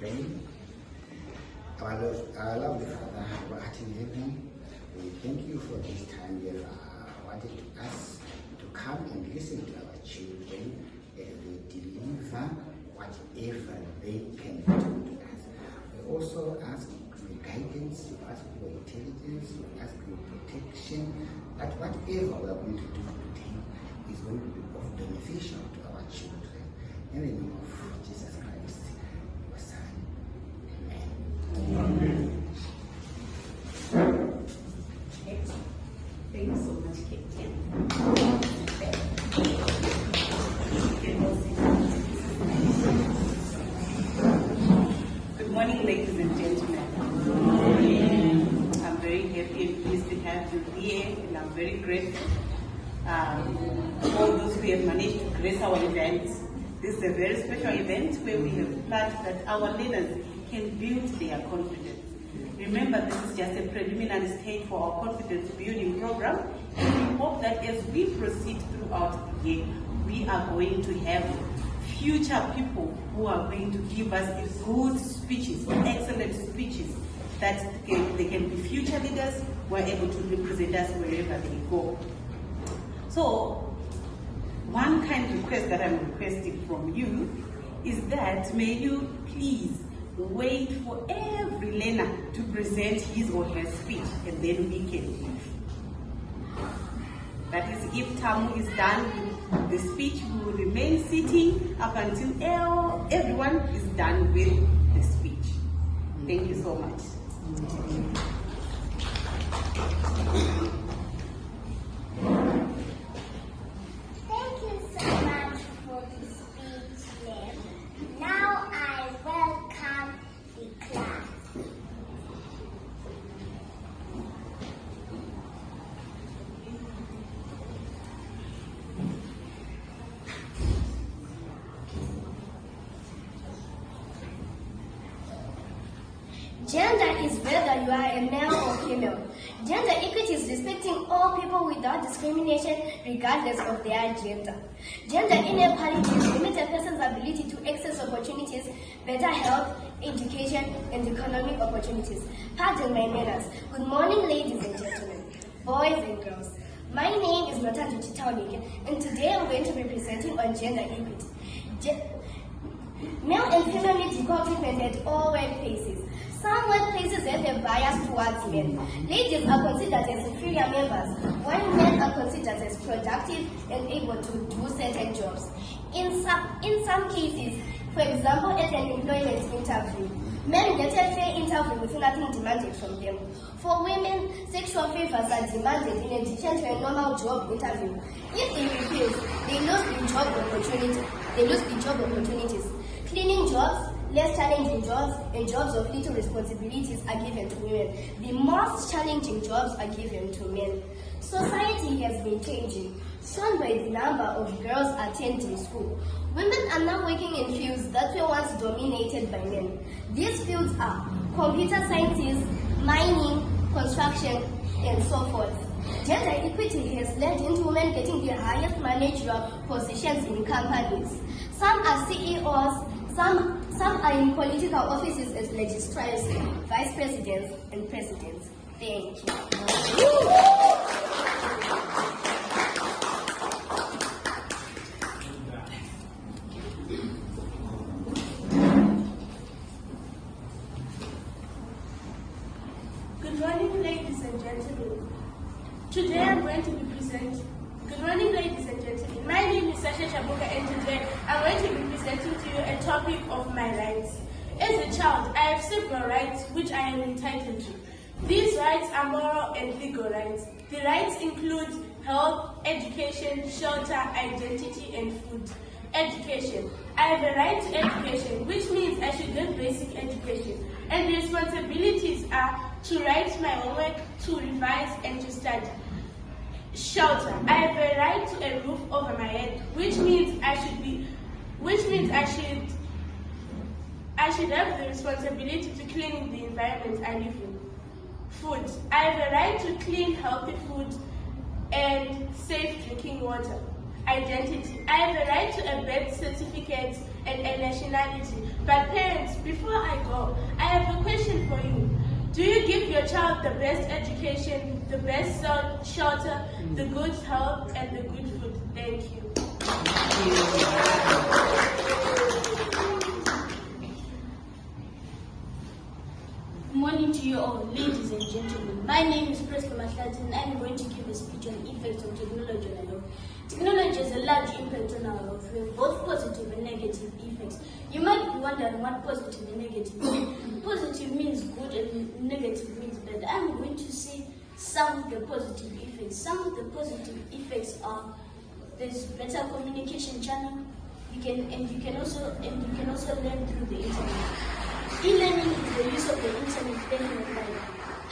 pray. Our lovely Father, who art in heaven, we thank you for this time you have wanted us to come and listen to our children as they deliver whatever they can do to us. We also ask for guidance, we ask for intelligence, we ask for protection, that whatever we are going to do today is going to be of beneficial to our children. In the name of Jesus Christ, your Son. Amen. Amen. Thank you so much, Kate. Good morning, ladies and gentlemen. I'm very happy and pleased to have you here, and I'm very grateful for all those who have managed to grace our event. This is a very special event where we have planned that our leaders can build their confidence. Remember, this is just a preliminary stage for our confidence building program, and we hope that as we proceed throughout the year, we are going to have future people who are going to give us good speeches, excellent speeches, that they can be future leaders who are able to represent us wherever they go. So, one kind request that I'm requesting from you is that may you please wait for every learner to present his or her speech, and then we can leave. That is, if Tamu is done with the speech, we will remain sitting up until everyone is done with the speech. Thank you so much. Thank you so much for the speech, Liv. Now I welcome the class. Gender is whether you are a male or female. Gender equity is respecting all people without discrimination regardless of their gender. Gender inequality limits a person's ability to access opportunities, better health, education, and economic opportunities. Pardon my manners. Good morning, ladies and gentlemen, boys and girls. My name is Mutambirirwa, and today I'm going to be presenting on gender equity. Male and female need equal treatment at all workplaces. Some workplaces have a bias towards men. Ladies are considered as inferior members, while men are considered as productive and able to do certain jobs. In some cases, for example, at an employment interview, men get a fair interview with nothing demanded from them. For women, sexual favors are demanded in addition to a normal job interview. If they refuse, they lose the job opportunities. Cleaning jobs, less challenging jobs, and jobs of little responsibilities are given to women. The most challenging jobs are given to men. Society has been changing, shown by the number of girls attending school. Women are now working in fields that were once dominated by men. These fields are computer sciences, mining, construction, and so forth. Gender equity has led into women getting the highest managerial positions in companies. Some are CEOs, some are in political offices as registrars, vice presidents, and presidents. Thank you. Good morning, ladies and gentlemen. Today I'm going to be presenting. Good morning, ladies and gentlemen. My name is Sasha Chabuka, and today I'm going to be presenting to you a topic of my rights. As a child, I have several rights which I am entitled to. These rights are moral and legal rights. The rights include health, education, shelter, identity, and food. Education. I have a right to education, which means I should get basic education. And the responsibilities are to write my homework, to revise, and to study. Shelter. I have a right to a roof over my head, which means I should have the responsibility to clean the environment I live in. Food. I have a right to clean, healthy food and safe drinking water. identity. I have a right to a birth certificate and a nationality. But parents, before I go, I have a question for you. Do you give your child the best education, the best shelter, the good health, and the good food? Thank you. Good morning to you all, ladies and gentlemen. My name is Preska Mahlati and I'm going to give a speech on effects of technology on our health. Technology has a large impact on our health. We have both positive and negative effects. You might be wondering what positive and negative means. Positive means good and negative means bad. I'm going to say some of the positive effects. Some of the positive effects are there's better communication channel. You can also learn through the internet. E-learning is the use of the internet learning online.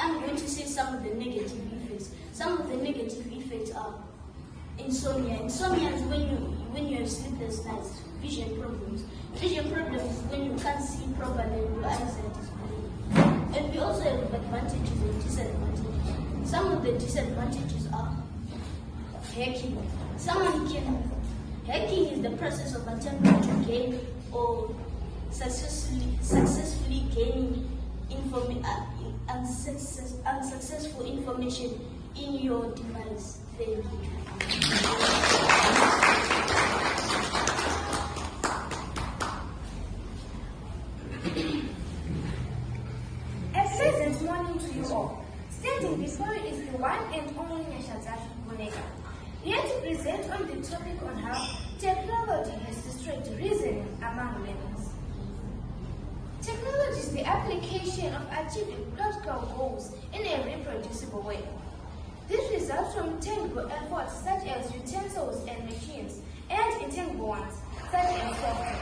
I'm going to say some of the negative effects. Some of the negative effects are insomnia. Insomnia is when you have sleepless nights. Vision problems. Vision problems is when you can't see properly and your eyesight is blurry. And we also have advantages and disadvantages. Some of the disadvantages are hacking. Hacking is the process of attempting to gain or successfully gaining unsuccessful information in your device. Thank you. A pleasant morning to you all. Standing before you is the one and only Nyashazashi Boneka, here to present on the topic on how technology has destroyed reasoning among learners. Technology is the application of achieving practical goals in a reproducible way. This results from tangible efforts such as utensils and machines, and intangible ones such as software.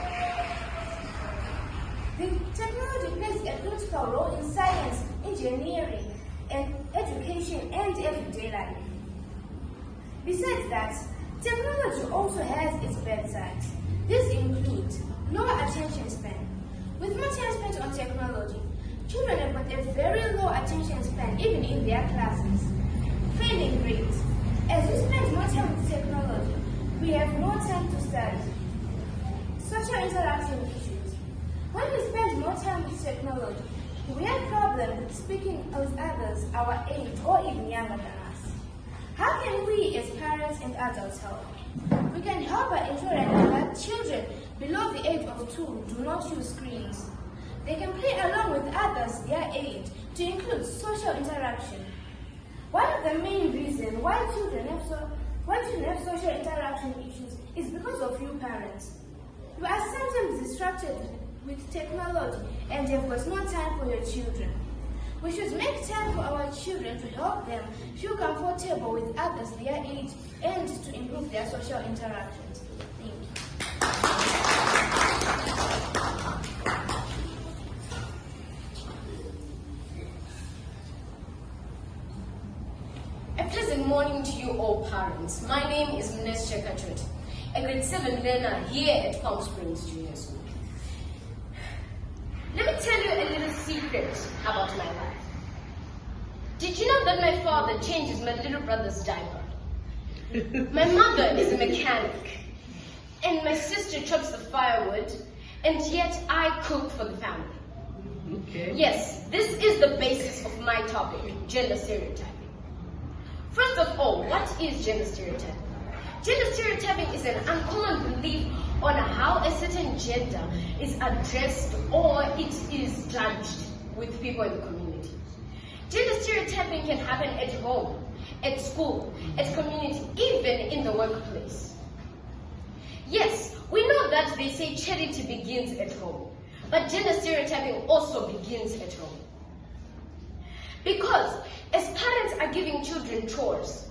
The technology plays a critical role in science, engineering, and education and everyday life. Besides that, technology also has its bad sides. These include lower attention span. With more time spent on technology, children have got a very low attention span even in their classes. Failing grades. As we spend more time with technology, we have more time to study. Social interaction issues. When we spend more time with technology, we have problems with speaking with others our age or even younger than us. How can we as parents and adults help? We can help by ensuring that children below the age of 2 do not use screens. They can play along with others their age to include social interaction. One of the main reasons why children have social interaction issues is because of you parents. You are sometimes distracted with technology and have got no time for your children. We should make time for our children to help them feel comfortable with others their age and to improve their social interactions. Thank you. A pleasant morning to you all parents. My name is Mnes Chekachut, a grade 7 learner here at Palm Springs Junior School. Let me tell you a little secret about my life. Did you know that my father changes my little brother's diaper? My mother is a mechanic, and my sister chops the firewood, and yet I cook for the family. Okay. Yes, this is the basis of my topic, gender stereotyping. First of all, what is gender stereotyping? Gender stereotyping is an uncommon belief on how a certain gender is addressed or it is judged with people in the community. Gender stereotyping can happen at home, at school, at community, even in the workplace. Yes, we know that they say charity begins at home, but gender stereotyping also begins at home. Because as parents are giving children chores,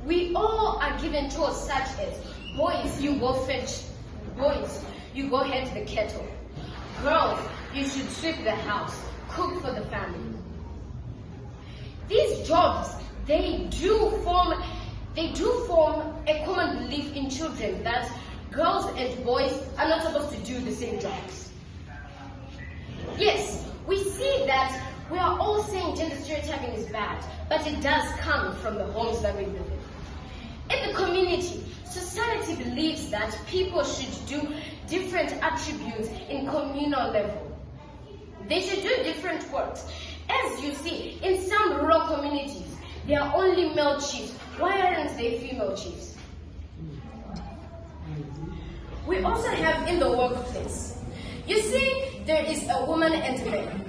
we all are given chores such as, boys, you go fetch, boys, you go head the kettle. Girls, you should sweep the house, cook for the family. These jobs, they do form a common belief in children that girls and boys are not supposed to do the same jobs. Yes, we see that we are all saying gender stereotyping is bad, but it does come from the homes that we live in. In the community, society believes that people should do different attributes in communal level. They should do different works. As you see, in some rural communities, there are only male chiefs. Why aren't there female chiefs? We also have in the workplace. You see, there is a woman and a man.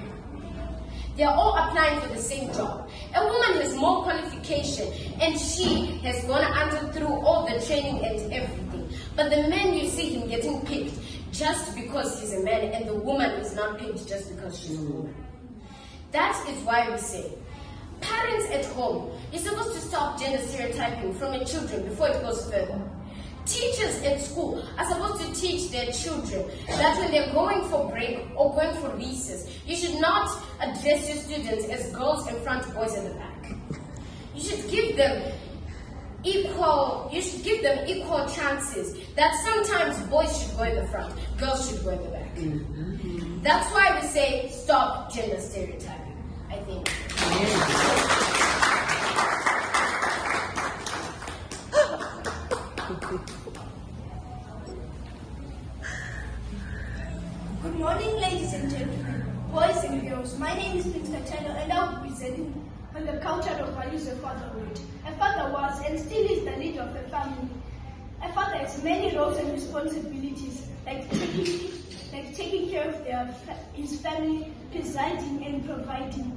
They are all applying for the same job. A woman has more qualification and she has gone under through all the training and everything. But the man, you see him getting picked just because he's a man, and the woman is not picked just because she's a woman. That is why we say, parents at home, you're supposed to stop gender stereotyping from your children before it goes further. Teachers at school are supposed to teach their children that when they're going for break or going for recess, you should not address your students as girls in front, boys at the back. You should give them equal chances, that sometimes boys should go in the front, girls should go in the back. That's why we say stop gender stereotyping, I think. Good morning, ladies and gentlemen, boys and girls. My name is Prince Katano, and I'll be presenting on the cultural values of fatherhood. A father was and still is the leader of a family. A father has many roles and responsibilities, like taking care of his family, presiding and providing.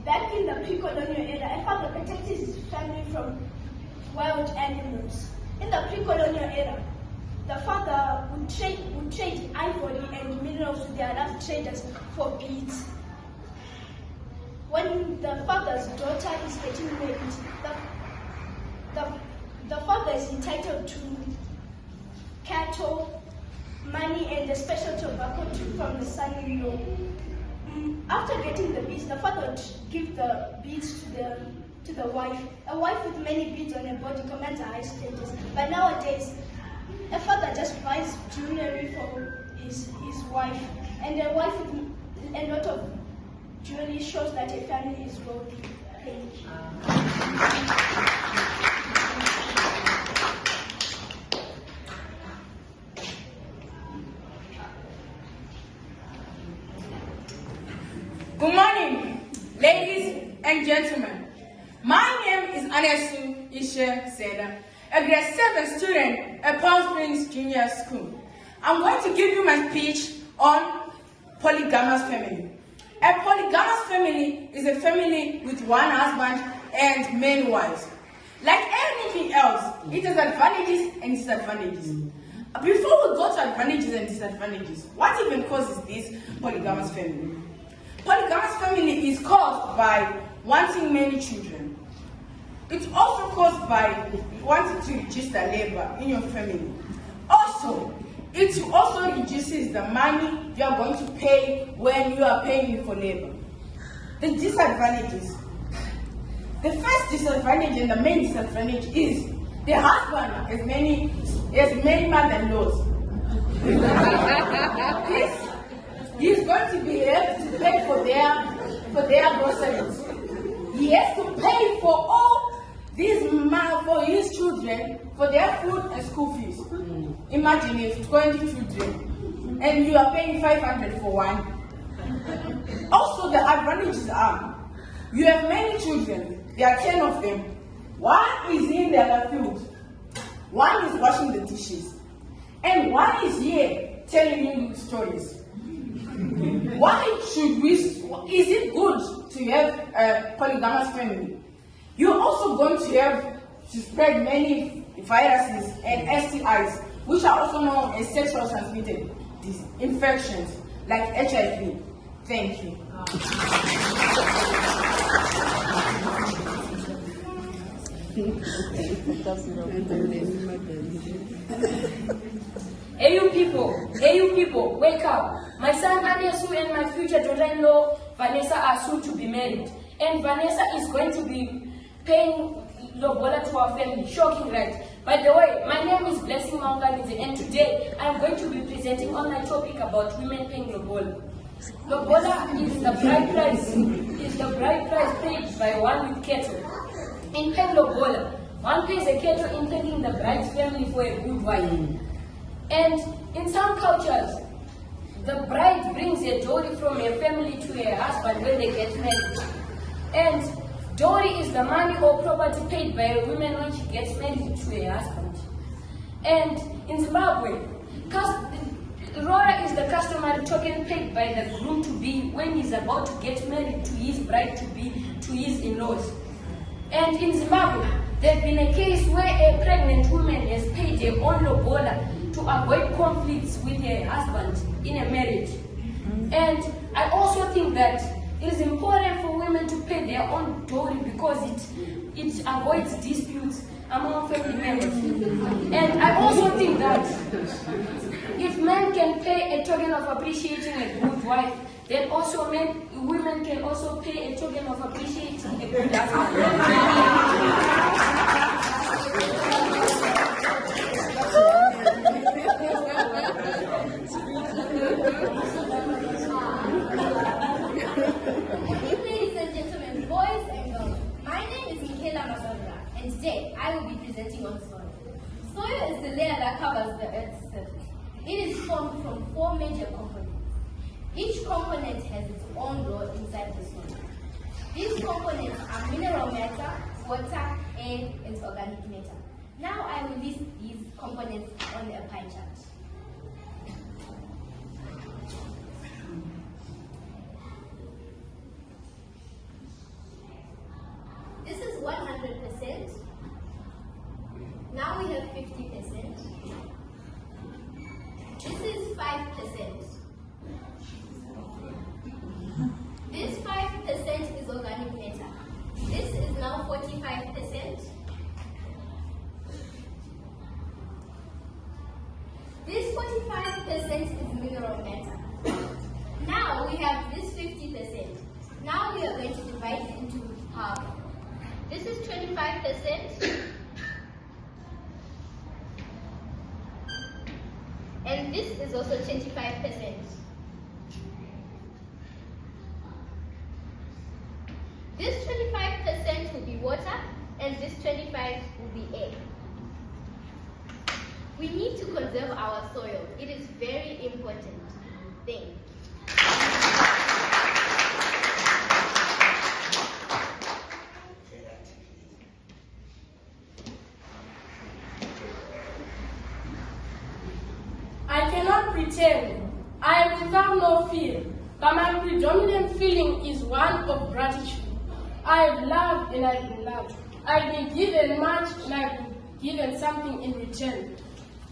Back in the pre-colonial era, a father protected his family from wild animals. In the pre-colonial era, the father would trade ivory and minerals with the Arab traders for beads. When the father's daughter is getting married, the father is entitled to cattle, money, and a special tobacco from the son-in-law. After getting the beads, the father would give the beads to the wife. A wife with many beads on her body commands a high status. But nowadays, a father just buys jewelry for his wife, and a wife with a lot of jewelry shows that a family is wealthy. Thank you. Good morning, ladies and gentlemen. My name is Anesu Ishe Seda, a grade 7 student at Palm Springs Junior School. I'm going to give you my speech on polygamous family. A polygamous family is a family with one husband and many wives. Like anything else, it has advantages and disadvantages. Before we go to advantages and disadvantages, what even causes this polygamous family? Polygamous family is caused by wanting many children. It's also caused by wanting to reduce the labor in your family. Also, it also reduces the money you are going to pay when you are paying for labor. The disadvantages. The first disadvantage and the main disadvantage is the husband has many mother-in-laws. He's going to be able to pay for their groceries. He has to pay for all these for his children, for their food and school fees. Imagine if 20 children and you are paying 500 for one. Also, the advantages are you have many children, there are 10 of them. One is in the field, one is washing the dishes, and one is here telling you stories. Why should we, is it good to have a polygamous family? You're also going to have to spread many viruses and STIs, which are also known as sexual transmitted infections, like HIV. Thank you. Hey you people, wake up. My son Anesu and my future daughter-in-law Vanessa are soon to be married. And Vanessa is going to be paying lobola to our family. Shocking, right? By the way, my name is Blessing Maunganize, and today I am going to be presenting on my topic about women paying lobola. Lobola is the bride price paid by one with cattle. In paying lobola, one pays a kettle in thanking the bride's family for a good wife. And in some cultures, the bride brings a dowry from her family to her husband when they get married. And dowry is the money or property paid by a woman when she gets married to her husband. And in Zimbabwe, Rora is the customary token paid by the groom-to-be when he's about to get married to his bride-to-be, to his in-laws. And in Zimbabwe, there's been a case where a pregnant woman has paid her own lobola to avoid conflicts with her husband in a marriage. And I also think that it is important for women to pay their own dowry because it avoids disputes among family members. And I also think that if men can pay a token of appreciating a good wife, then also women can also pay a token of appreciating a good husband. Ladies and gentlemen, boys and girls, my name is Michaela Mazabra, and today I will be presenting on soil. Soil is the layer that covers the Earth's surface. It is formed from 4 major components. Each component has its own role inside the soil. These components are mineral matter, water, air, and organic matter. Now I will list these components on a pie chart. This is 100%. Now we have 50%. This is 5%. This 5% is organic matter. This is now 45%. This 45% is mineral matter. Now we have this 50%. Now we are going to divide it into half. This is 25%. And this is also 25%. This 25% will be water, and this 25% will be air. We need to conserve our soil. It is very important. Thank you. I cannot pretend. I am without no fear, but my predominant feeling is one of gratitude. I have loved and I've been loved. I've been given much and I've been given something in return.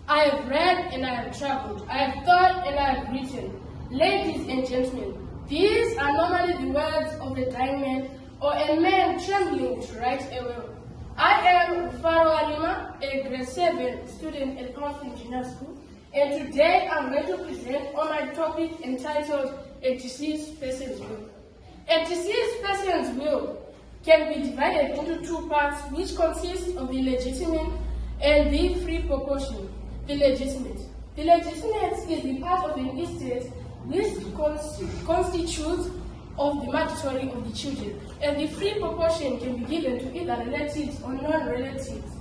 I have read and I have traveled. I have thought and I have written. Ladies and gentlemen, these are normally the words of a dying man or a man trembling to write a will. I am Faro Alima, a grade 7 student at Pumps Engineer School, and today I'm going to present on my topic entitled A Deceased Person's Will. A deceased person's will can be divided into 2 parts, which consist of the legitimate and the free proportion. The legitimate is the part of an estate which constitutes of the mandatory of the children, and the free proportion can be given to either relatives or non-relatives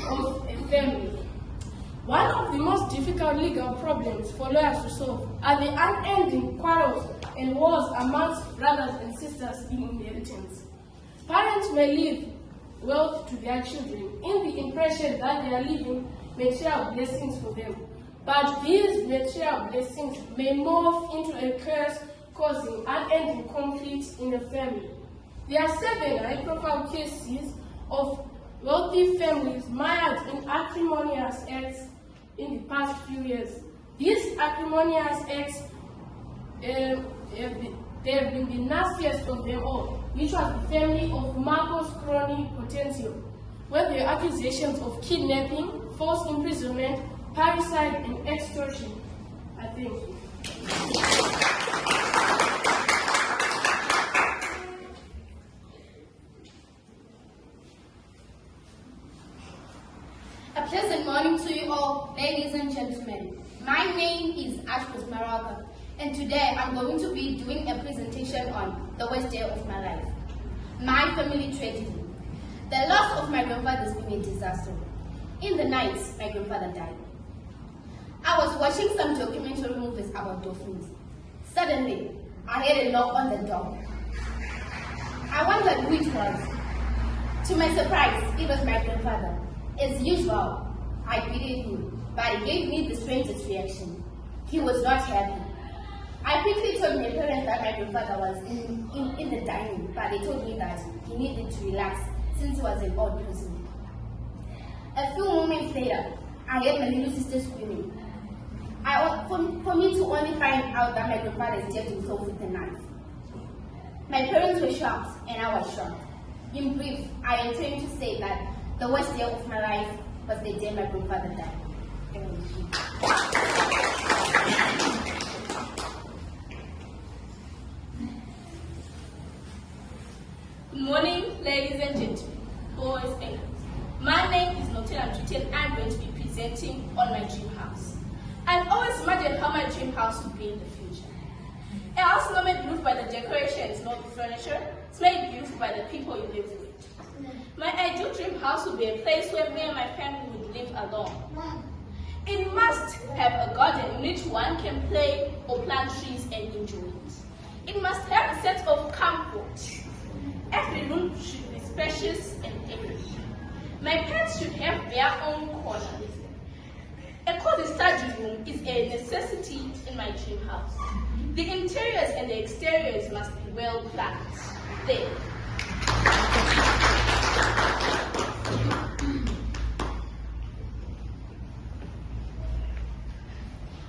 of a family. One of the most difficult legal problems for lawyers to solve are the unending quarrels and wars amongst brothers and sisters in inheritance. Parents may leave wealth to their children in the impression that they are leaving material blessings for them. But these material blessings may morph into a curse, causing unending conflicts in the family. There are 7 high-profile cases of wealthy families mired in acrimonious acts in the past few years. These acrimonious acts they have been the nastiest of them all, which was the family of Marcos Crony Potencio, where there are accusations of kidnapping, false imprisonment, parricide, and extortion. I thank you. A pleasant morning to you all, ladies and gentlemen. My name is Ashkus Maraga, and today I'm going to be doing a presentation on the worst day of my life, my family tragedy. The loss of my grandfather has been a disaster. In the night, my grandfather died. I was watching some documentary movies about dolphins. Suddenly, I heard a knock on the door. I wondered who it was. To my surprise, it was my grandfather. As usual, I greeted him, but he gave me the strangest reaction. He was not happy. I quickly told my parents that my grandfather was in the dining, but they told me that he needed to relax since he was an old person. A few moments later, I heard my little sister screaming. For me to only find out that my grandfather is stabbed himself with a knife. My parents were shocked, and I was shocked. In brief, I am trying to say that the worst day of my life was the day my grandfather died. Good morning, ladies and gentlemen, boys and girls. My name is Mutambirirwa, and I'm going to be presenting on my dream house. I've always imagined how my dream house would be in the future. A house not made beautiful by the decorations, not the furniture. It's made beautiful by the people you live with. My ideal dream house would be a place where me and my family would live alone. It must have a garden in which one can play or plant trees and enjoy it. It must have a sense of comfort. Every room should be spacious and airy. My pets should have their own corner. A cozy study room is a necessity in my dream house. The interiors and the exteriors must be well planned. There.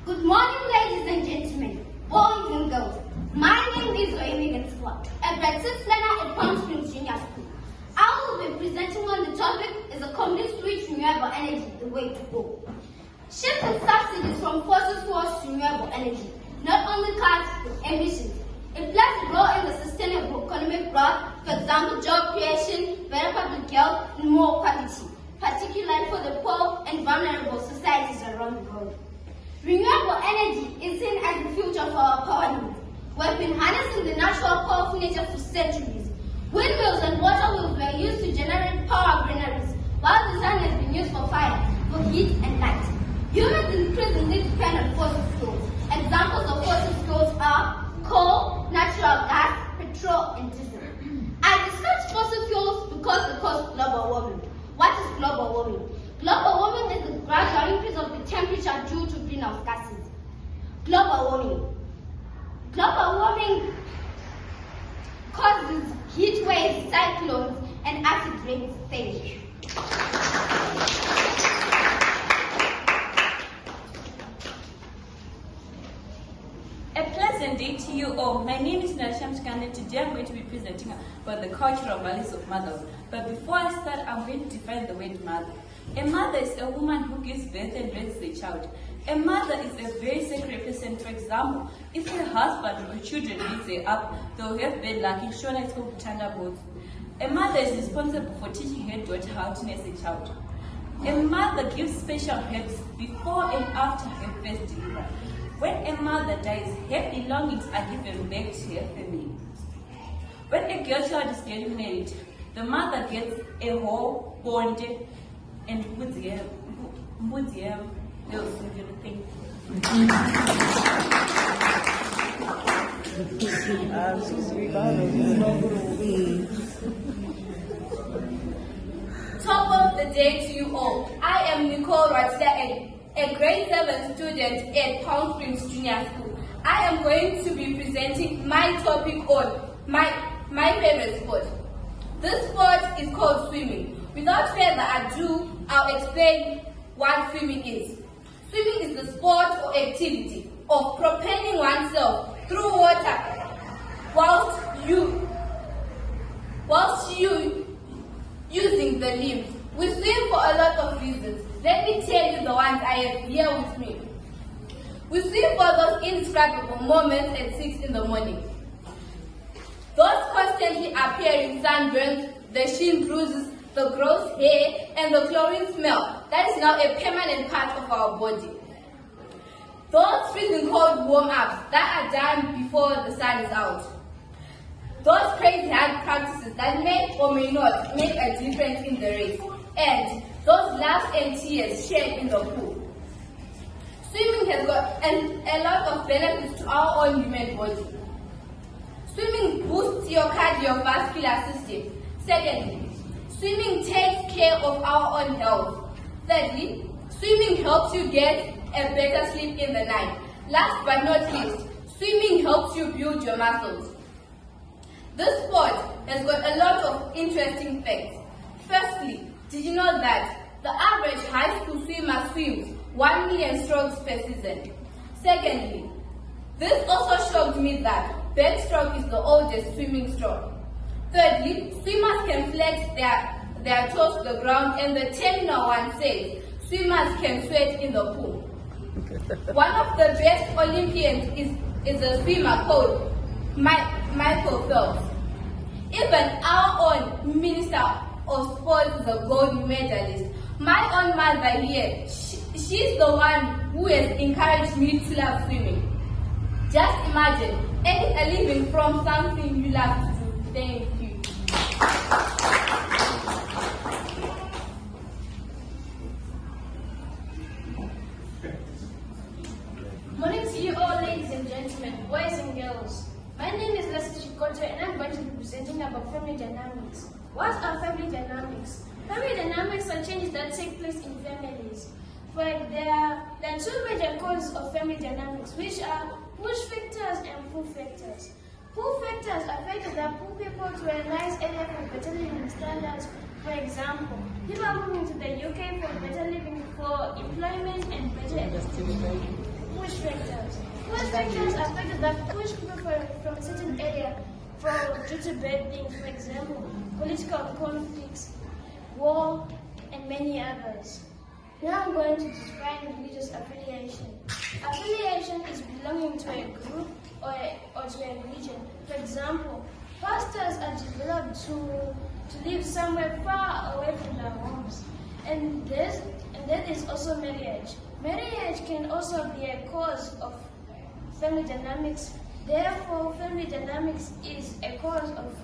Good morning, ladies and gentlemen, boys and girls. My name is Amy Scott, a grade 6 learner at Palm Springs Junior School. I will be presenting on the topic is a complete switch renewable energy, the way to go. Shifting subsidies from fossil fuels to renewable energy not only cuts emissions, it plays a role in the sustainable economic growth, for example, job creation, better public health, and more quality, particularly for the poor and vulnerable societies around the world. Renewable energy is seen as the future for our power needs. We've been harnessing the natural power of nature for centuries. Windmills and water wheels were used to generate power granaries, while the sun has been used for fire, for heat and light. Humans increasingly depend on fossil fuels. Examples of fossil fuels are coal, natural gas, petrol, and diesel. I discussed fossil fuels because they cause global warming. What is global warming? Global warming is the gradual increase of the temperature due to greenhouse gases. Global warming. Global warming causes heat waves, cyclones, and acid rains. Thank you. A pleasant day to you all. My name is Nasham Skande. Today I'm going to be presenting about the cultural values of mothers. But before I start, I'm going to define the word mother. A mother is a woman who gives birth and raises a child. A mother is a very sacred person. For example, if her husband or children miss her up, they'll have bad luck. In Shona, it's called Thunderbolts. A mother is responsible for teaching her daughter how to nurse a child. A mother gives special herbs before and after her first delivery. When a mother dies, her belongings are given back to her family. When a girl child is getting married, the mother gets a whole bond and puts her those things. Top of the day to you all. I am Nicole Ratida, a grade 7 student at Palm Springs Junior School. I am going to be presenting my topic on my favorite sport. This sport is called swimming. Without further ado, I'll explain what swimming is. Swimming is the sport or activity of propelling oneself through water whilst you using the limbs. We swim for a lot of reasons. Let me tell you the ones I have here with me. We swim for those indescribable moments at 6 in the morning. Those constantly appearing sunburns, the shin bruises, the gross hair, and the chlorine smell. That is now a permanent part of our body. Those freezing cold warm-ups that are done before the sun is out. those crazy hard practices that may or may not make a difference in the race, and those laughs and tears shared in the pool. Swimming has got a lot of benefits to our own human body. Swimming boosts your cardiovascular system. Secondly, swimming takes care of our own health. Thirdly, swimming helps you get a better sleep in the night. Last but not least, swimming helps you build your muscles. This sport has got a lot of interesting facts. Firstly, did you know that the average high school swimmer swims 1 million strokes per season? Secondly, this also shocked me that backstroke is the oldest swimming stroke. Thirdly, swimmers can flex their toes to the ground, and the terminal one says swimmers can sweat in the pool. One of the best Olympians is a swimmer called Michael Phelps. Even our own Minister of Sports is a gold medalist. My own mother here, she's the one who has encouraged me to love swimming. Just imagine earning a living from something you love to do. Thank you. Morning to you all, ladies and gentlemen, boys and girls. My name is Leslie Chikoto, and I'm going to be presenting about family dynamics. What are family dynamics? Family dynamics are changes that take place in families. There are two major causes of family dynamics, which are push factors and pull factors. Pull factors affect the pull people to a nice area for better living standards. For example, people are moving to the UK for better living, for employment and better education. Push factors. Push factors affect that push people from a certain area due to bad things, for example, political conflicts, war, and many others. Now I'm going to define religious affiliation. Affiliation is belonging to a group or to a religion. For example, pastors are developed to live somewhere far away from their homes. And there is also marriage. Marriage can also be a cause of family dynamics. Therefore, family dynamics is a cause of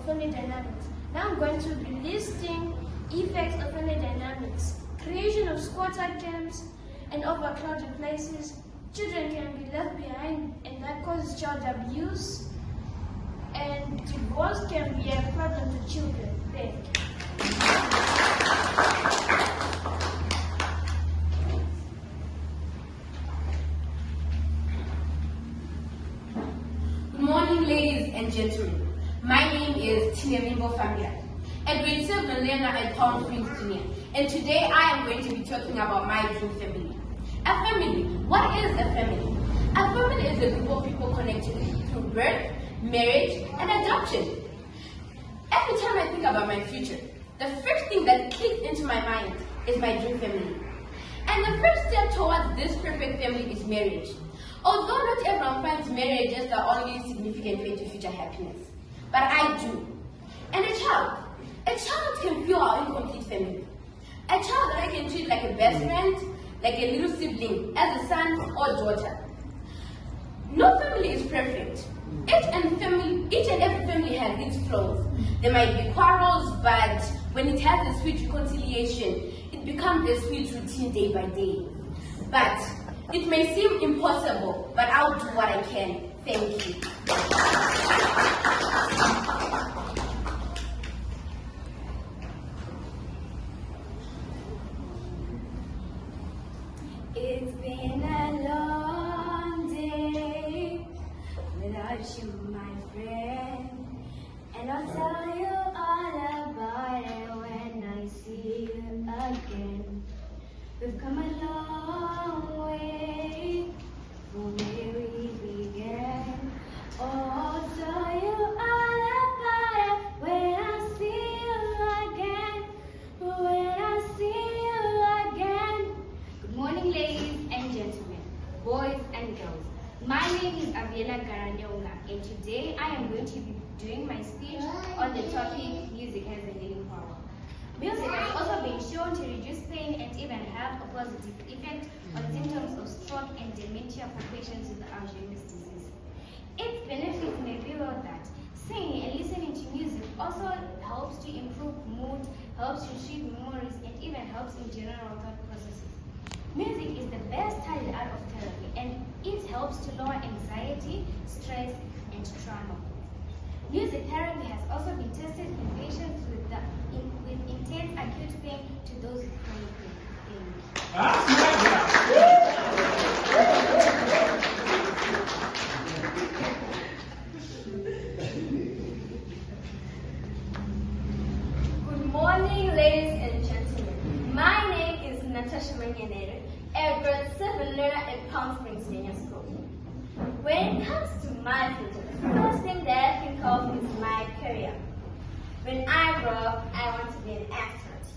family dynamics. Now I'm going to be listing effects of family dynamics. Creation of squatter camps and overcrowded places. Children can be left behind, and that causes child abuse. And divorce can be a problem to children. Thank you. Good morning, ladies and gentlemen. My name is Mutambirirwa a grade 7 learner at Palm Springs Junior, and today I am going to be talking about my dream family. A family. What is a family? A family is a group of people connected through birth, marriage, and adoption. Every time I think about my future, the first thing that clicks into my mind is my dream family. And the first step towards this perfect family is marriage. Although not everyone finds marriage as the only significant way to future happiness, but I do. And a child can fuel our incomplete family. A child that I can treat like a best friend, like a little sibling, as a son or daughter. No family is perfect. Each and every family has its flaws. There might be quarrels, but when it has a sweet reconciliation, it becomes a sweet routine day by day. But it may seem impossible, but I'll do what I can. Thank you. It's been a long day without you, my friend, and I'll tell you all about it when I see you again. We've come a long way from where we began. Oh, I'll tell you all about it when I see you again. When I see you again. Good morning, ladies and gentlemen, boys and girls. My name is Aviela Garanyonga, and today I am going to be doing my speech on the topic music has a healing power. Music has also been shown to reduce pain and even have a positive effect on symptoms of stroke and dementia for patients with Alzheimer's disease. Its benefits may be well that Singing and listening to music also helps to improve mood, helps retrieve memories, and even helps in general thought processes. Music is the best studied art of therapy, and it helps to lower anxiety, stress, and trauma. Music therapy has also been tested in patients with intense acute pain to those with chronic pain. Good morning, ladies and gentlemen. My name is Natasha Manyanere, a grade 7 learner at Palm Springs Senior School. When it comes to my future, the first thing that I think of is my career. When I grow up, I want to be an astronaut.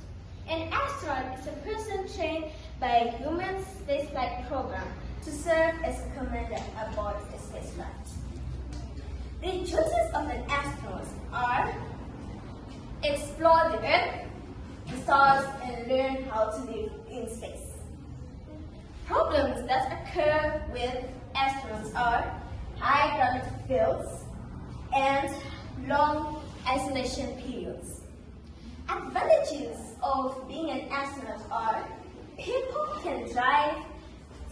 An astronaut is a person trained by a human spaceflight program to serve as a commander aboard a spaceflight. The duties of an astronaut are explore the Earth, the stars, and learn how to live in space. Problems that occur with astronauts are high gravity fields and long isolation periods. Advantages of being an astronaut are people can drive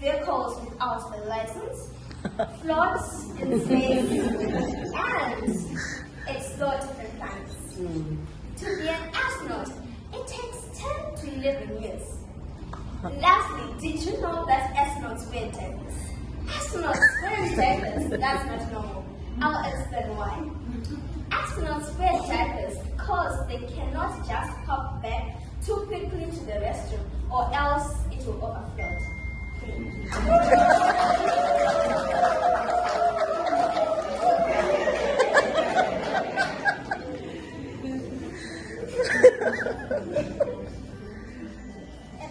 vehicles without a license, float in space, and explore different planets. To be an astronaut, it takes 10 to 11 years. Lastly, did you know that astronauts wear diapers? Astronauts wearing diapers, that's not normal. I'll explain why. Astronauts wear diapers because they cannot just hop back too quickly to the restroom, or else it will overflow.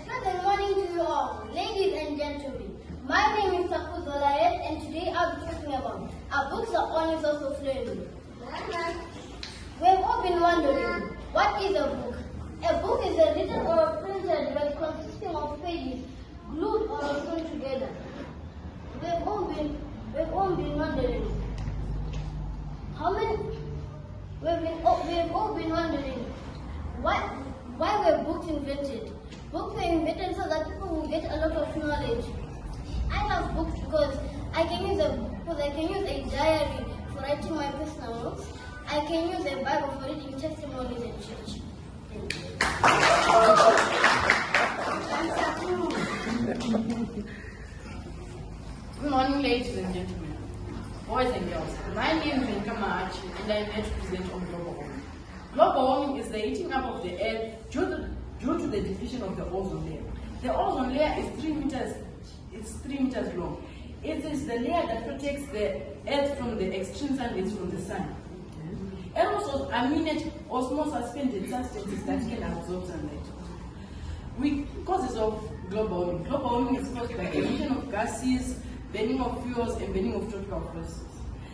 Good morning to you all, ladies and gentlemen. My name is Saku Zolayet, and today I'll be talking about our books are only source of learning. We've all been wondering, what is a book? A book is a written or a printed work consisting of pages glued or sewn together. We've all been wondering why were books invented? Books were invented so that people will get a lot of knowledge. I love books because I can use a diary for writing my personal notes. I can use a Bible for reading testimonies in church. Good morning, ladies and gentlemen, boys and girls. My name is Ncube, and I am here to present on global warming. Global warming is the heating up of the earth due to the depletion of the ozone layer. The ozone layer is 3 meters. It's 3 meters long. It is the layer that protects the earth from the extreme sun rays from the sun. Aerosols are minute or small suspended substances that can absorb sunlight. Causes of global warming. Global warming is caused by emission of gases, burning of fuels, and burning of tropical forests.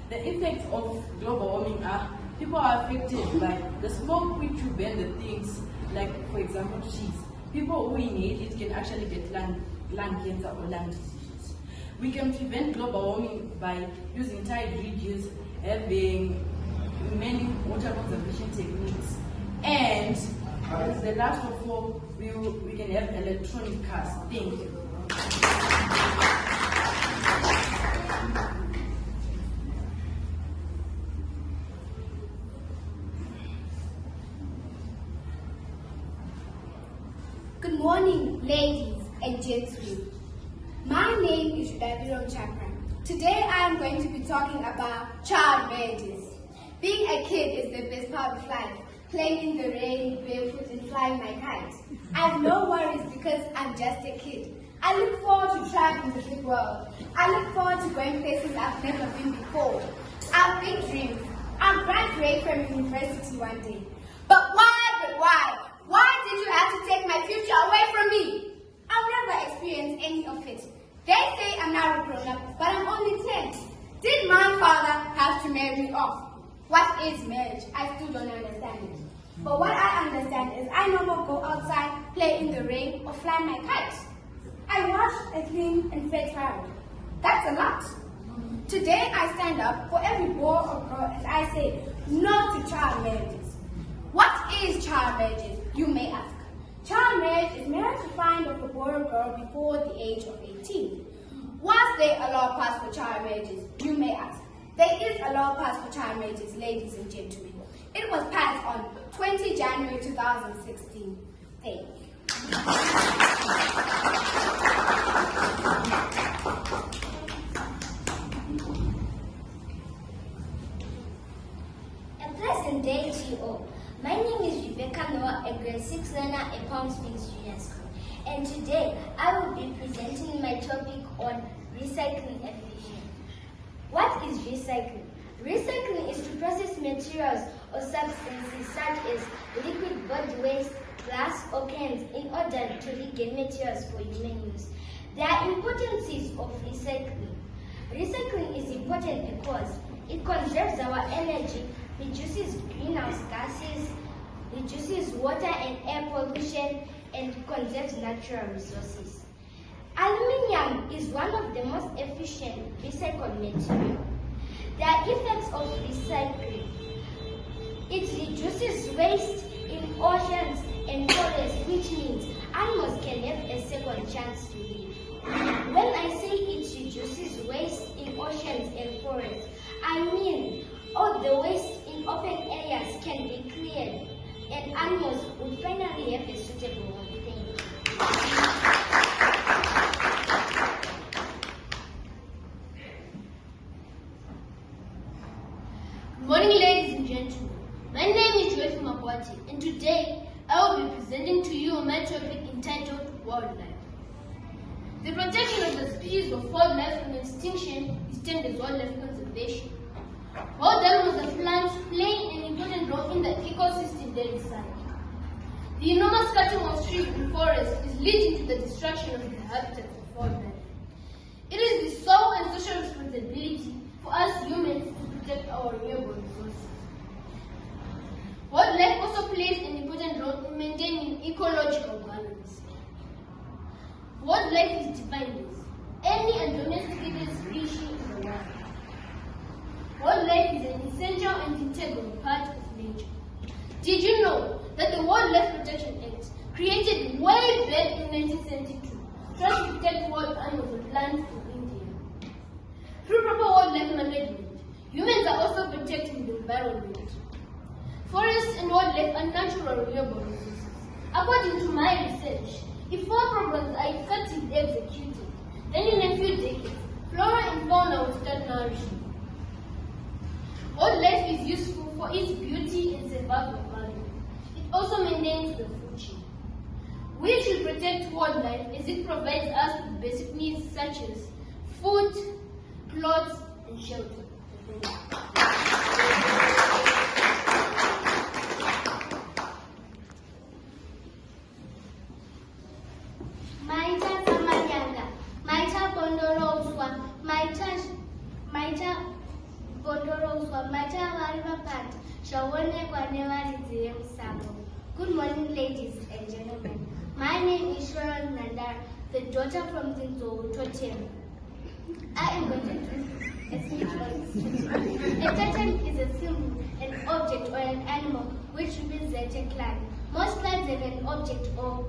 The effects of global warming are people are affected by the smoke which you burn the things, like for example cheese. People who inhale it can actually get lung cancer or lung diseases. We can prevent global warming by using tide ridges, having many water conservation techniques, and as the last of all, we can have electronic cars. Thank you. Good morning, ladies and gentlemen. My name is Mutambirirwa. Today I am going to be talking about child marriages. Being a kid is the best part of life. Playing in the rain, barefoot, and flying my kite. I have no worries because I'm just a kid. I look forward to traveling the big world. I look forward to going places I've never been before. I have big dreams. I'll graduate from university one day. But why? Why did you have to take my future away from me? I'll never experience any of it. They say I'm now a grown-up, but I'm only 10. Did my father have to marry me off? What is marriage? I still don't understand it. But what I understand is I no more go outside, play in the rain, or fly my kite. I wash, I clean, and fetch firewood. That's a lot. Today I stand up for every boy or girl and I say no to child marriages. What is child marriages, you may ask? Child marriage is marriage defined of a boy or girl before the age of 18. Was there a law passed for child marriages, you may ask? There is a law passed for child marriages, ladies and gentlemen. It was passed on 20 January 2016. Thank you. A pleasant day to you all. My name is Rebecca Noah, a grade 6 learner at Palm Springs Junior School. And today I will be presenting my topic on recycling efficiency. What is recycling? Recycling is to process materials or substances such as liquid body waste, glass or cans in order to regain materials for human use. There are importances of recycling. Recycling is important because it conserves our energy, reduces greenhouse gases, reduces water and air pollution, and conserves natural resources. Aluminium is one of the most efficient recycled materials. There are effects of recycling. It reduces waste in oceans and forests, which means animals can have a second chance to live. When I say it reduces waste in oceans and forests, I mean all the waste in open areas can be cleared and animals would finally have a suitable home. Thank you. Good morning, ladies and gentlemen. My name is Joyce Mapwati, and today I will be presenting to you my topic entitled Wildlife. The protection of the species of wildlife from extinction is termed as wildlife conservation. Wild animals and plants play an important role in the ecosystem they reside. The enormous cutting of trees and forests is leading to the destruction of the habitat of wildlife. It is the sole and social responsibility for us humans to protect our renewable resources. Wildlife also plays an important role in maintaining ecological balance. Wildlife is defined as any undomesticated species in the world. Wildlife is an essential and integral part of nature. Did you know that the Wildlife Protection Act, created way back in 1972, tries to protect wild animals and plants in India? Through proper wildlife management, humans are also protecting the environment. Forests and wildlife are natural renewable resources. According to my research, if 4 programs are effectively executed, then in a few decades, flora and fauna will start nourishing. Wildlife is useful for its beauty and survival value. It also maintains the food chain. We should protect wildlife as it provides us with basic needs such as food, clothes, and shelter. Maita Samanyanga, Maita Bondoroswa, Maita Bondoroswa, Maita Varivapat, Shawone Kwanevari Sabo. Good morning, ladies and gentlemen. My name is Sharon Nandar, the daughter from Zinzo Totem. I am going to do a speech on totem. A totem is a symbol, an object, or an animal which represents a clan. Most clans have an object or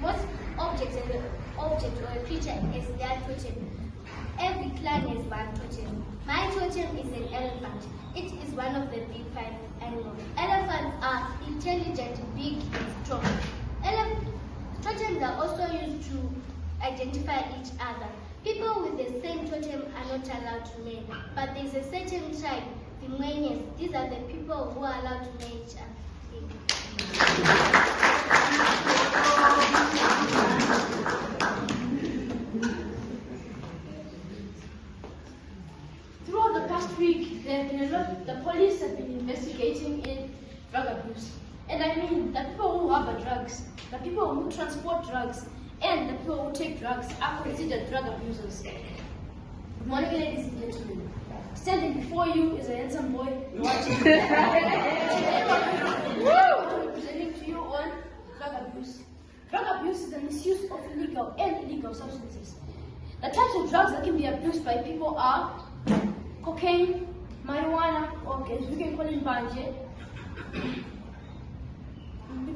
most objects have an object or a creature as their totem. Every clan has one totem. My totem is an elephant. It is one of the big 5 animals. Elephants are intelligent, big, and strong. Totems are also used to identify each other. People with the same totem are not allowed to mate, but there is a certain tribe, the Mwenyes. These are the people who are allowed to mate each other. Throughout the past week, the police have been investigating in drug abuse. And I mean, the people who harbor drugs, the people who transport drugs, and the people who take drugs are considered drug abusers. Good morning, ladies and gentlemen. Standing before you is a handsome boy watching. Presenting to you on drug abuse. Drug abuse is the misuse of legal and illegal substances. The types of drugs that can be abused by people are cocaine, marijuana, or as we can call it banje,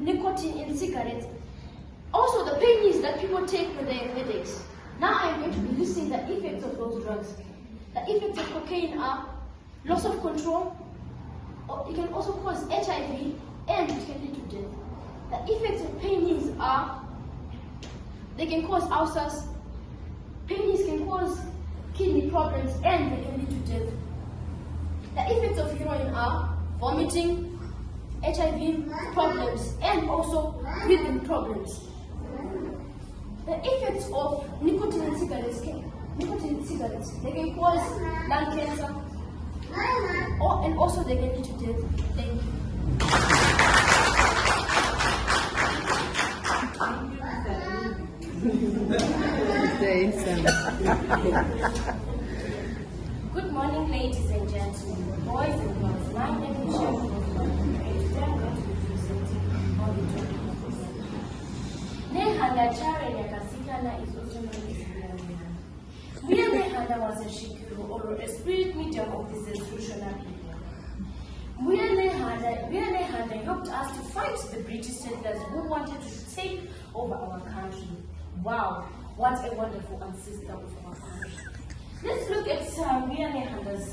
nicotine in cigarettes. Also, the pain is that people take when they have headaches. Now I'm going to be listing the effects of those drugs. The effects of cocaine are loss of control, or it can also cause HIV, and it can lead to death. The effects of pain are they can cause ulcers, pain can cause kidney problems, and they can lead to death. The effects of heroin are vomiting, HIV problems, and also breathing problems. The effects of nicotine in cigarettes, they can cause lung cancer, and also they can lead to death. Thank you. Good morning, ladies and gentlemen, boys and girls. My name is Ncube, and today I'm going to be presenting on the topic of Nehanda Chare Nyakasikana is also known as Nehanda. Where Nehanda was a Shikuru, or a spirit medium of the Zezrushana people. Where Nehanda helped us to fight the British settlers who wanted to take over our country. Wow, what a wonderful ancestor of our country. Let's look at Where Nehanda's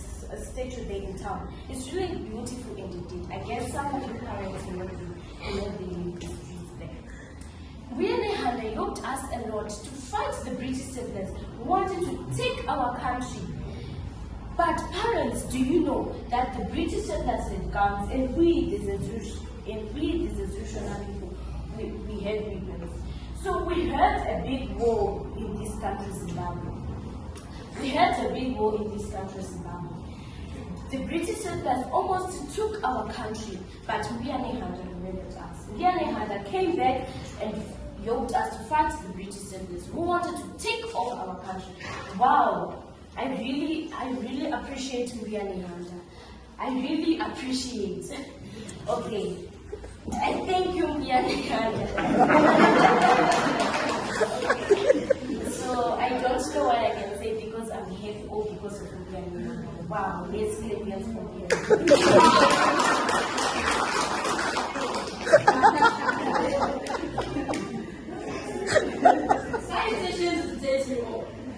statue there in town. It's really beautiful indeed. I guess some of you parents know the streets there. Where Nehanda helped us a lot to fight the British settlers who wanted to take our country. But parents, do you know that the British settlers had guns and we, the Zezrushana people, we had weapons. So we had a big war in this country, Zimbabwe. The British settlers almost took our country, but Where Nehanda remembered us. Where Nehanda came back and helped us to fight the British settlers who wanted to take over our country. Wow, I really appreciate Where Nehanda. I really appreciate. Okay, I thank you, Where Nehanda. So I don't know what I can say because I'm happy or because of Where Nehanda. Wow, let's clap hands for Where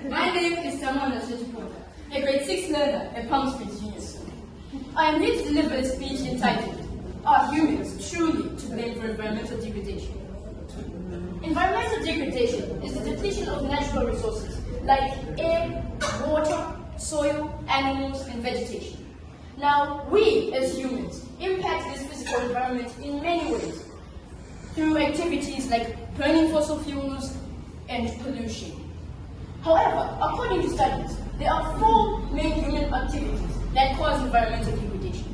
My name is Tamana Shetipoda, a grade 6 learner at Palm Springs Junior School. I am here to deliver a speech entitled, Are Humans Truly to Blame for Environmental Degradation? Environmental degradation is the depletion of natural resources like air, water, soil, animals, and vegetation. Now, we as humans impact this physical environment in many ways through activities like burning fossil fuels and pollution. However, according to studies, there are 4 main human activities that cause environmental degradation.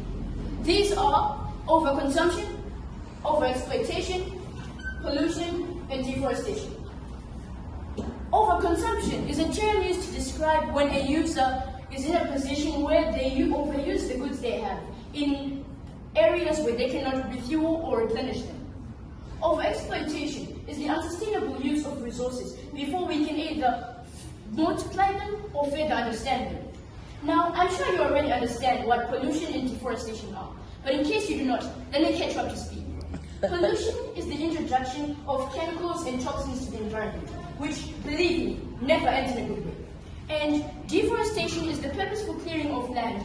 These are overconsumption, overexploitation, pollution, and deforestation. Overconsumption is a term used to describe when a user is in a position where they overuse the goods they have in areas where they cannot refuel or replenish them. Overexploitation is the unsustainable use of resources before we can either multiply them or further understand them. Now, I'm sure you already understand what pollution and deforestation are, but in case you do not, let me catch you up to speed. Pollution is the introduction of chemicals and toxins to the environment, which, believe me, never ends in a good way. And deforestation is the purposeful clearing of land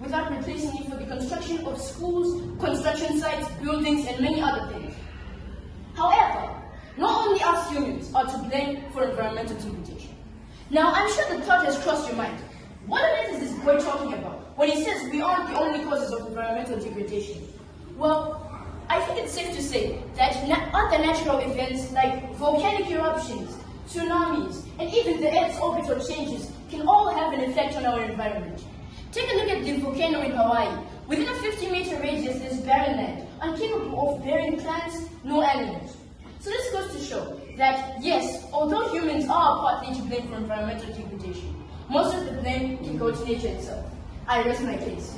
without replacing it for the construction of schools, construction sites, buildings, and many other things. However, not only us humans are to blame for environmental degradation. Now, I'm sure the thought has crossed your mind. What on earth is this boy talking about when he says we aren't the only causes of environmental degradation? Well, I think it's safe to say that other natural events like volcanic eruptions, tsunamis, and even the Earth's orbital changes can all have an effect on our environment. Take a look at the volcano in Hawaii. Within a 50-meter radius, there's barren land, incapable of bearing plants nor animals. So this goes to show that, yes, although humans are partly to blame for environmental degradation, most of the blame can go to nature itself. I rest my case.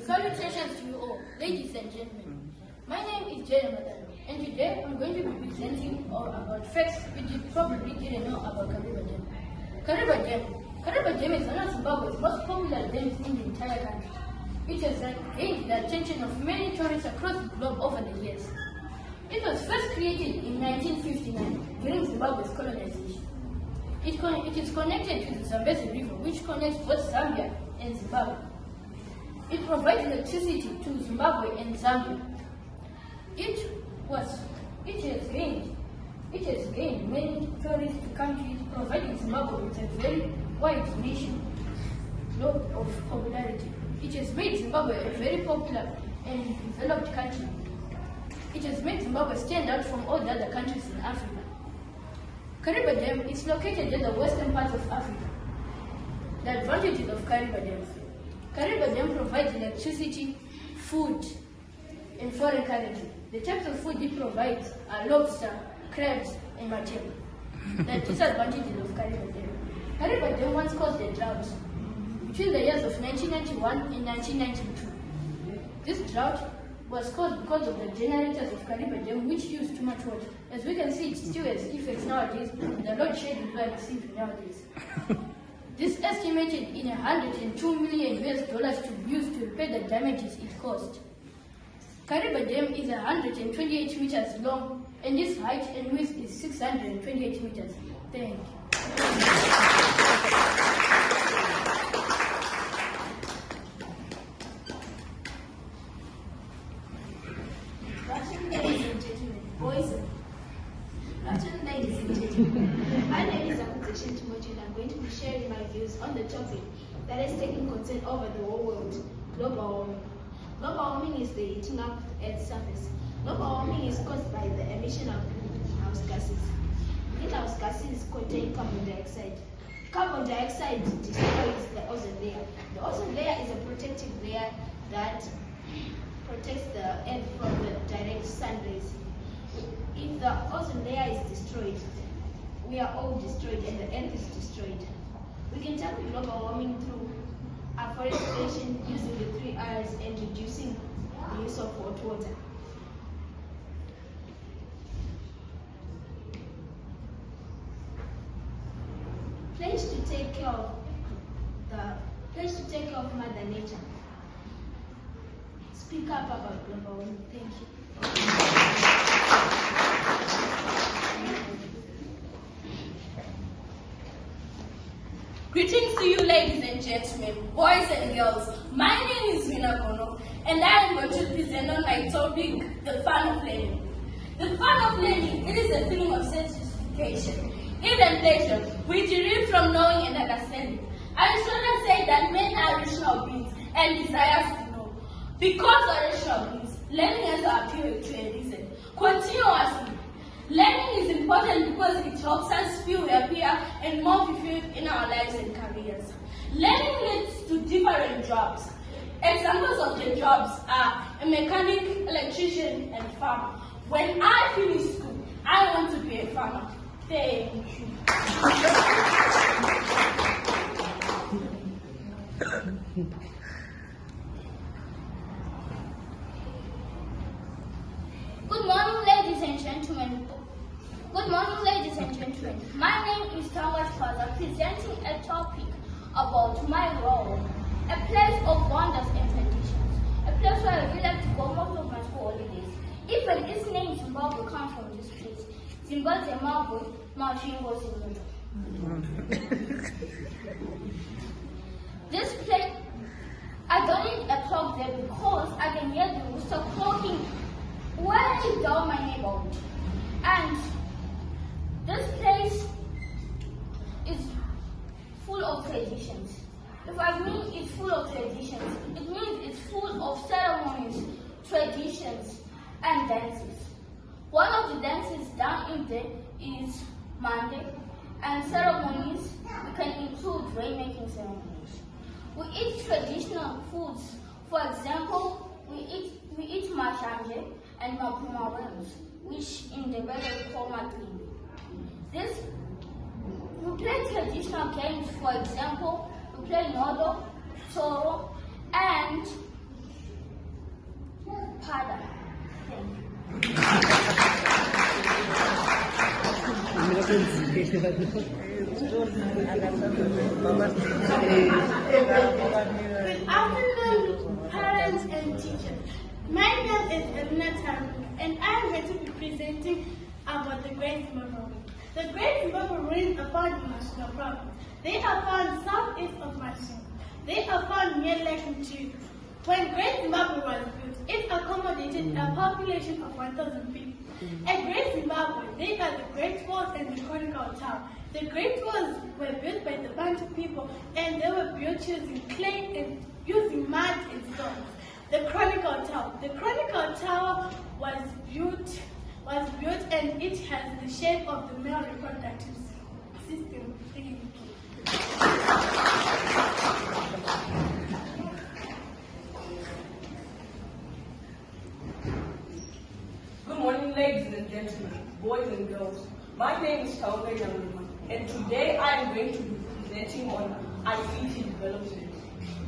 Salutations to you all, ladies and gentlemen. My name is Jada Madano, And today I'm going to be presenting about facts which you probably didn't know about Kariba Dam. Kariba Dam is one of Zimbabwe's most popular dams in the entire country. It has gained the attention of many tourists across the globe over the years. It was first created in 1959 during Zimbabwe's colonization. It is connected to the Zambezi River, which connects both Zambia and Zimbabwe. It provides electricity to Zimbabwe and Zambia. It has gained many tourist countries, providing Zimbabwe with a very wide nation of popularity. It has made Zimbabwe a very popular and developed country. It has made Zimbabwe stand out from all the other countries in Africa. Kariba Dam is located in the western part of Africa. The advantages of Kariba Dam. Kariba Dam provides electricity, food, and foreign currency. The types of food it provides are lobster, crabs, and mackerel. The disadvantages of Kariba Dam. Kariba Dam once caused a drought between the years of 1991 and 1992. This drought was caused because of the generators of Kariba Dam, which use too much water. As we can see, it still has effects nowadays. The load shedding we are receiving nowadays. This estimated in $102 million to be used to repair the damages it caused. Kariba Dam is 128 meters long, and its height and width is 628 meters. Thank you. My name is Amutashin Timochi, and I'm going to be sharing my views on the topic that is taking concern over the whole world, global warming. Global warming is the heating up of the Earth's surface. Global warming is caused by the emission of greenhouse gases. Greenhouse gases contain carbon dioxide. Carbon dioxide destroys the ozone layer. The ozone layer is a protective layer that protects the Earth from the direct sun rays. If the ozone layer is destroyed, we are all destroyed and the Earth is destroyed. We can tackle global warming through afforestation, using the 3 R's, and reducing the use of hot water. Pledge to take care of Mother Nature. Speak up about global warming. Thank you. Greetings to you, ladies and gentlemen, boys and girls. My name is Mina Bono, and I am going to present on my topic, the fun of learning. The fun of learning, it is a feeling of satisfaction, even pleasure, which derive from knowing and understanding. Aristotle said that men are rational beings and desire to know. Because we are rational beings, learning has to appeal to a reason. Continuously. Learning is important because it helps us feel happier and more fulfilled in our lives and careers. Learning leads to different jobs. Examples of the jobs are a mechanic, electrician, and farmer. When I finish school, I want to be a farmer. Thank you. Good morning, ladies and gentlemen. Good morning, ladies and gentlemen. My name is Thomas Faza, presenting a topic about my role, a place of wonders and traditions, a place where I really like to go most of my school holidays. Even its name Zimbabwe comes from this place. Zimbabwe, Zimbabwe, Machingo, Zimbabwe. This place, I don't need a clock there because I can hear the rooster croaking way down my neighborhood. And this place is full of traditions. If I mean it's full of traditions, it means it's full of ceremonies, traditions, and dances. One of the dances down in there is Monday, and ceremonies, we can include rainmaking ceremonies. We eat traditional foods. For example, we eat mashanje and mapumawels, which in the weather we call matini. We play traditional games. For example, we play nodo, toro, and pada. Thank you. afternoon, parents and teachers. My name is Mutambirirwa, and I am going to be presenting about the Great Zimbabwe Ruins. The Great Zimbabwe Ruins are found in national province. They are found southeast of Machine. They are found near Lake Ncube. When Great Zimbabwe was built, it accommodated a population of 1,000 people. At Great Zimbabwe, they are the Great Walls and the Chronicle Tower. The Great Walls were built by the Bantu people, and they were built using clay and using mud and stones. The Chronicle Tower was built and it has the shape of the male reproductive system. Good morning, ladies and gentlemen, boys and girls. My name is Ncube, and today I am going to be presenting on ICT development.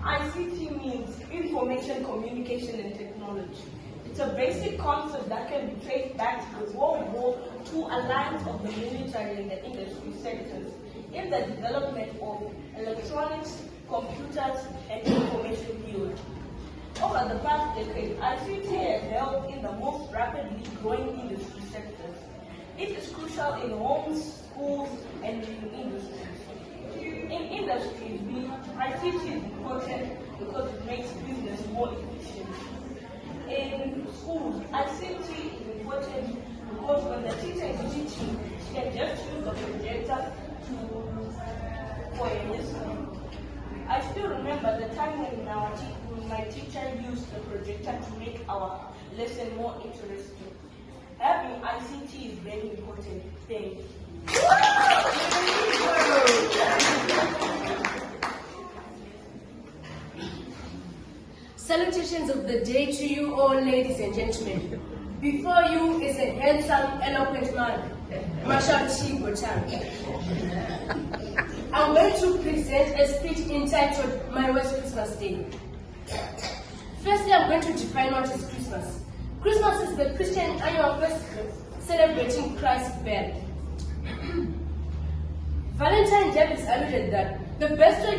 ICT means Information, Communication and Technology. It's a basic concept that can be traced back to the World War II alliance of the military and the industry sectors in the development of electronics, computers, and information field. Over the past decade, ICT has helped in the most rapidly growing industry sectors. It is crucial in homes, schools, and in industries. In industries, ICT is important because it makes business more efficient. In schools, ICT is important because when the teacher is teaching, she can just use the projector for a lesson. I still remember the time when my teacher used the projector to make our lesson more interesting. Having ICT is very important. Thank you. Salutations of the day to you all, ladies and gentlemen. Before you is a handsome, eloquent man, Marshal Ncube. I'm going to present a speech entitled My Worst Christmas Day. Firstly, I'm going to define what is Christmas. Christmas is the Christian annual festival celebrating Christ's birth. Valentine's Day is alluded that the best way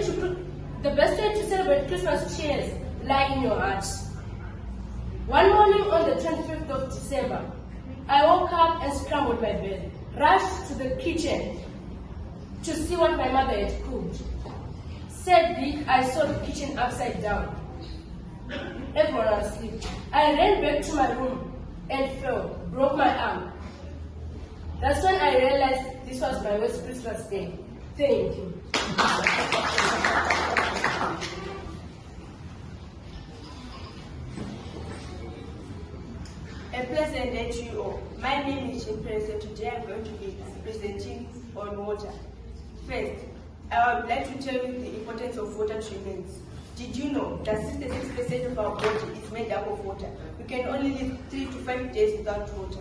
to celebrate Christmas cheers lie in your heart. One morning on the 25th of December, I woke up and scrambled my bed, rushed to the kitchen to see what my mother had cooked. Sadly, I saw the kitchen upside down. Everyone was asleep. I ran back to my room and fell, broke my arm. That's when I realized this was my worst Christmas day. Thank you. A pleasant day to you all. My name is Ncube, and today I'm going to be presenting on water. First, I would like to tell you the importance of water treatment. Did you know that 66% of our body is made up of water? We can only live 3 to 5 days without water.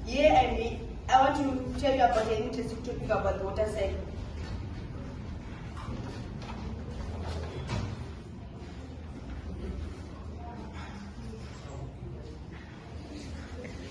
Here I want to tell you about an interesting topic about the water cycle.